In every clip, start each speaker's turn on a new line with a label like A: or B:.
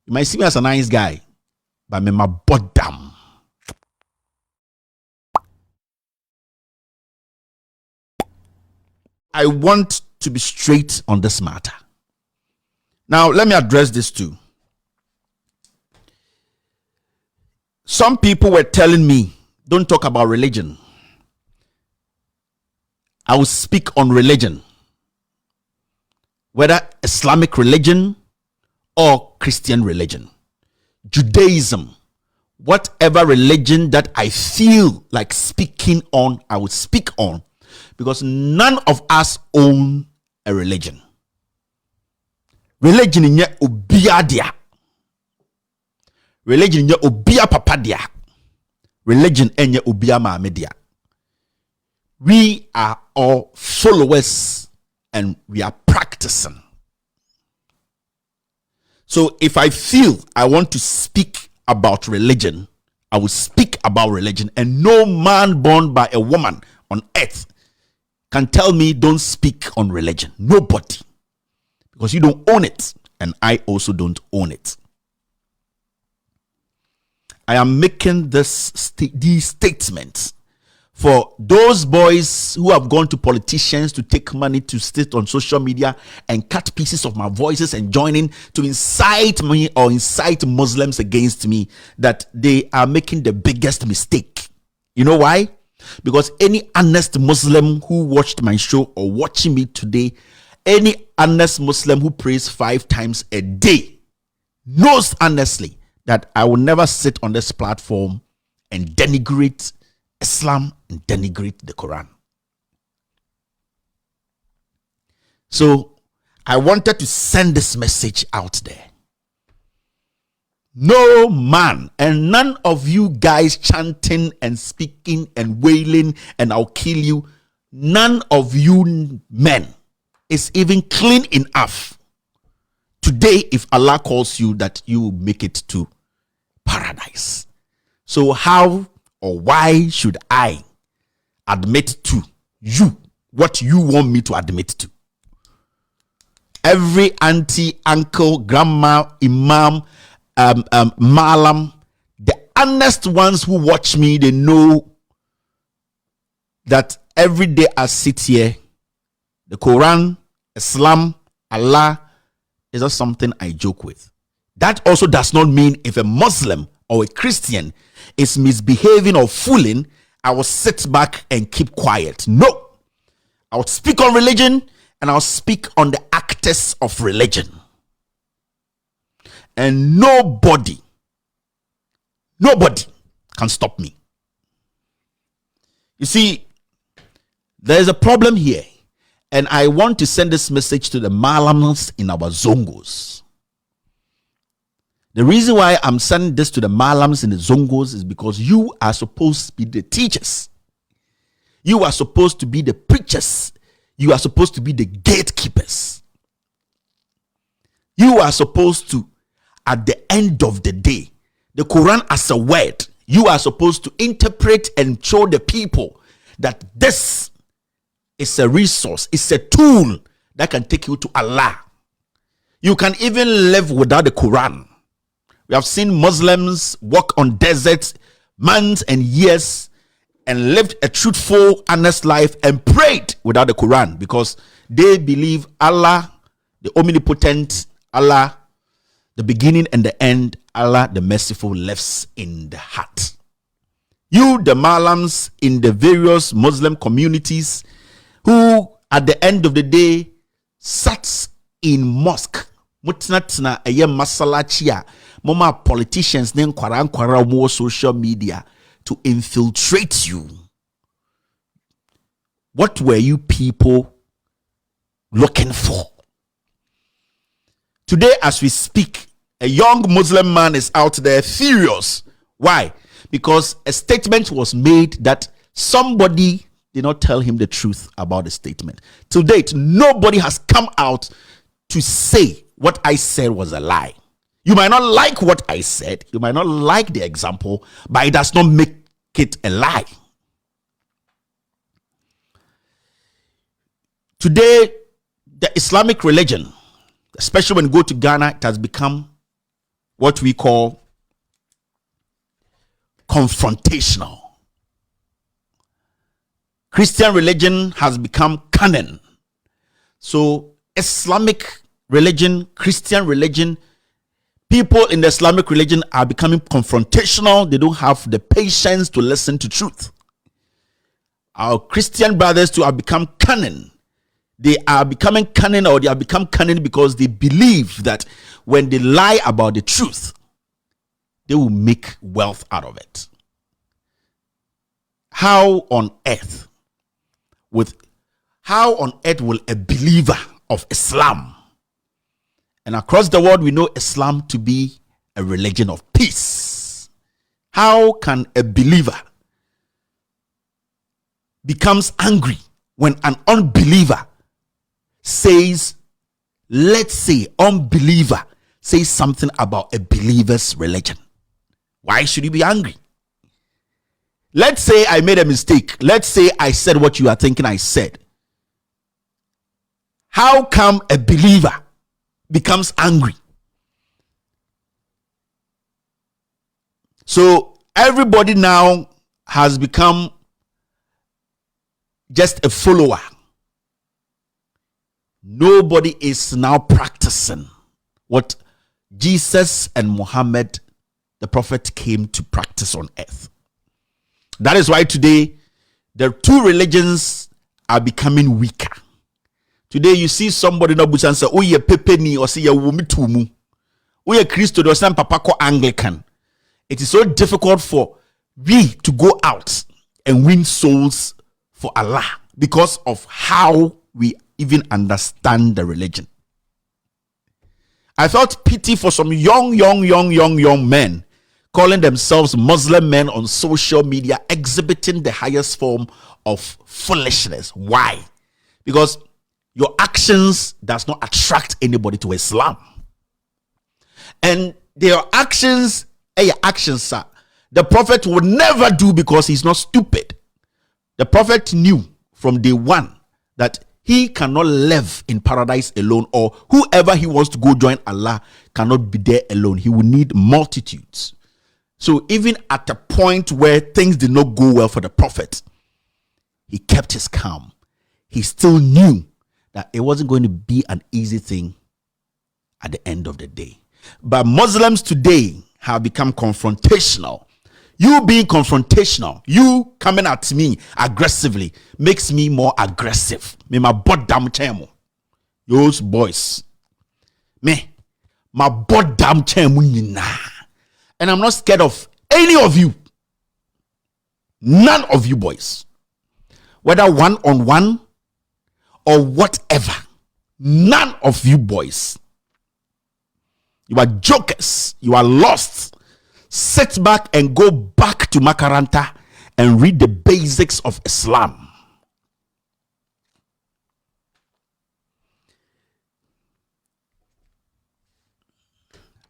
A: You might see me as a nice guy, but I'm my bottom. I want to be straight on this matter. Now, let me address this too. Some people were telling me, don't talk about religion. I will speak on religion, whether Islamic religion or Christian religion, Judaism, whatever religion that I feel like speaking on, I will speak on, because none of us own a religion. Religion in obia dia. Religion in obia papa dia. Religion in obia maame dia. We are all followers and we are practicing. So if I feel I want to speak about religion, I will speak about religion, and no man born by a woman on earth can tell me don't speak on religion. Nobody. Because you don't own it, and I also don't own it. I am making these statements for those boys who have gone to politicians to take money to sit on social media and cut pieces of my voices and join in to incite me or incite Muslims against me, that they are making the biggest mistake. You know why? Because any honest Muslim who watched my show or watching me today, any honest Muslim who prays 5 times a day knows honestly that I will never sit on this platform and denigrate Islam and denigrate the Quran. So I wanted to send this message out there. No man, and none of you guys chanting and speaking and wailing and I'll kill you, none of you men is even clean enough today, if Allah calls you, that you will make it to paradise. So how or why should I admit to you what you want me to admit to? Every auntie, uncle, grandma, imam, malam, the honest ones who watch me, they know that every day I sit here, the Quran, Islam, Allah is not something I joke with. That also does not mean if a Muslim or a Christian is misbehaving or fooling, I will sit back and keep quiet. No. I will speak on religion, and I'll speak on the actors of religion. And nobody can stop me. You see, there's a problem here, and I want to send this message to the Malams in our Zongos. The reason why I'm sending this to the Malams in the Zongos is because you are supposed to be the teachers. You are supposed to be the preachers. You are supposed to be the gatekeepers. You are supposed to, at the end of the day, the Quran as a word, you are supposed to interpret and show the people that this is a resource, it's a tool that can take you to Allah. You can even live without the Quran. We have seen Muslims walk on deserts months and years and lived a truthful, honest life and prayed without the Quran because they believe Allah, the omnipotent, Allah, the beginning and the end, Allah, the merciful, lives in the heart. You, the Malams in the various Muslim communities who, at the end of the day, sat in mosque, mutnatna eye masalachia, mama politicians nen kwara more social media to infiltrate you. What were you people looking for? Today, as we speak, a young Muslim man is out there furious. Why? Because a statement was made that somebody did not tell him the truth about the statement. To date, nobody has come out to say what I said was a lie. You might not like what I said, you might not like the example, but it does not make it a lie. Today, the Islamic religion, especially when you go to Ghana, it has become what we call confrontational. Christian religion has become canon. So Islamic religion, Christian religion, people in the Islamic religion are becoming confrontational. They don't have the patience to listen to truth. Our Christian brothers too have become canon. They are becoming canon, or they have become canon because they believe that when they lie about the truth, they will make wealth out of it. How on earth will a believer of Islam, and across the world we know Islam to be a religion of peace, how can a believer becomes angry when an unbeliever says, let's say unbeliever says something about a believer's religion? Why should you be angry? Let's say I made a mistake. Let's say I said what you are thinking I said. How come a believer becomes angry? So everybody now has become just a follower. Nobody is now practicing what Jesus and Muhammad, the prophet, came to practice on earth. That is why today the two religions are becoming weaker. Today you see somebody no busan say, "Oh ye pepeni," or say "ye wumi tumu." "Oh ye Christo," or say "Papa ko Anglican." It is so difficult for we to go out and win souls for Allah because of how we even understand the religion. I felt pity for some young men calling themselves Muslim men on social media, exhibiting the highest form of foolishness. Why? Because your actions does not attract anybody to Islam. And their actions, sir, the prophet would never do, because he's not stupid. The prophet knew from day one that he cannot live in paradise alone, or whoever he wants to go join Allah cannot be there alone. He will need multitudes. So even at a point where things did not go well for the prophet, he kept his calm. He still knew that it wasn't going to be an easy thing at the end of the day. But Muslims today have become confrontational. You being confrontational, you coming at me aggressively, makes me more aggressive. Me my butt damn chemo. Those boys. Me, my butt damn chemo. And I'm not scared of any of you. None of you boys. Whether one-on-one or whatever. None of you boys. You are jokers. You are lost. Sit back and go back to Makaranta and read the basics of Islam.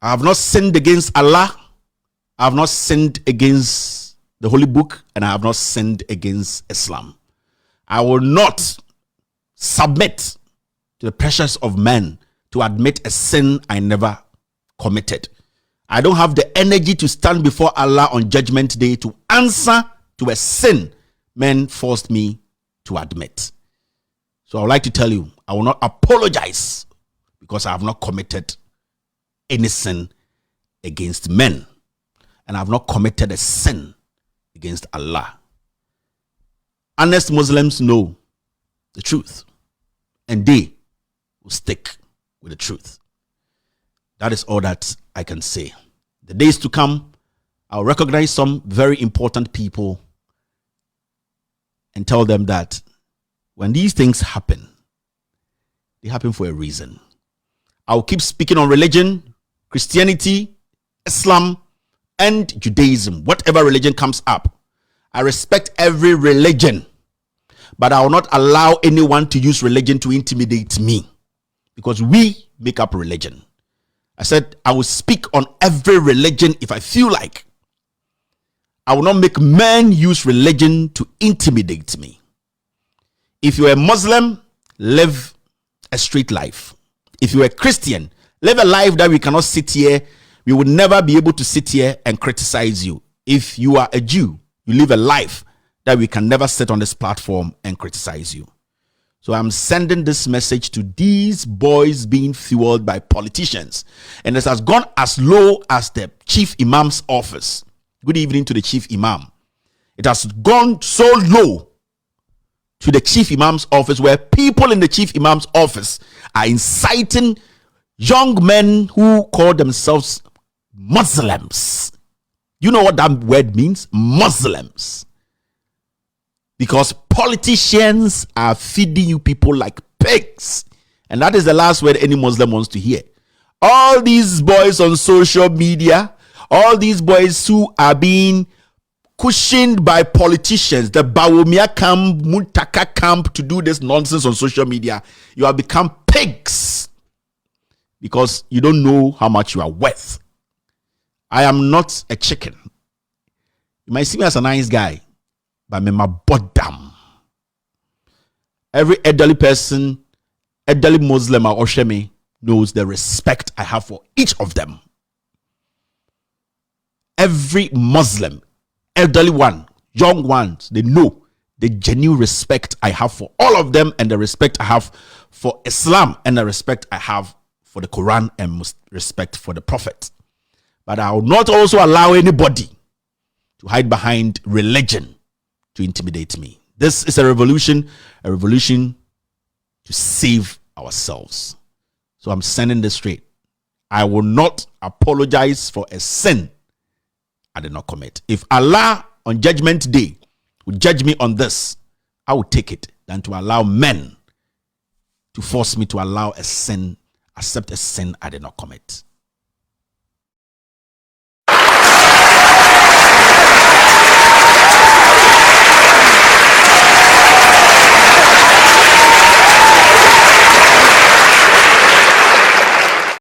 A: I have not sinned against Allah. I have not sinned against the Holy Book, and I have not sinned against Islam. I will not submit to the pressures of men to admit a sin I never committed. I don't have the energy to stand before Allah on Judgment Day to answer to a sin men forced me to admit. So I would like to tell you, I will not apologize because I have not committed any sin against men, and I have not committed a sin against Allah. Honest Muslims know the truth, and they will stick with the truth. That is all that I can say. The days to come, I'll recognize some very important people and tell them that when these things happen, they happen for a reason. I'll keep speaking on religion, Christianity, Islam, and Judaism. Whatever religion comes up, I respect every religion, but I will not allow anyone to use religion to intimidate me, because we make up religion. I said I will speak on every religion if I feel like. I will not make men use religion to intimidate me. If you're a Muslim, live a straight life. If you're a Christian, live a life that we cannot sit here We will never be able to sit here and criticize you. If you are a Jew, you live a life that we can never sit on this platform and criticize you. So I'm sending this message to these boys being fueled by politicians. And this has gone as low as the chief imam's office. Good evening to the chief imam. It has gone so low to the chief imam's office, where people in the chief imam's office are inciting young men who call themselves Muslims. You know what that word means? Muslims. Because politicians are feeding you people like pigs. And that is the last word any Muslim wants to hear. All these boys on social media, all these boys who are being cushioned by politicians, the Bawumia camp, Muntaka camp, to do this nonsense on social media, you have become pigs. Because you don't know how much you are worth. I am not a chicken. You might see me as a nice guy, but I'm my bottom. Every elderly person, elderly Muslim or Oshemi knows the respect I have for each of them. Every Muslim, elderly one, young ones, they know the genuine respect I have for all of them, and the respect I have for Islam, and the respect I have for the Quran, and respect for the Prophet. But I will not also allow anybody to hide behind religion to intimidate me. This is a revolution to save ourselves. So I'm sending this straight. I will not apologize for a sin I did not commit. If Allah on Judgment Day will judge me on this, I will take it than to allow men to force me to allow a sin, accept a sin I did not commit.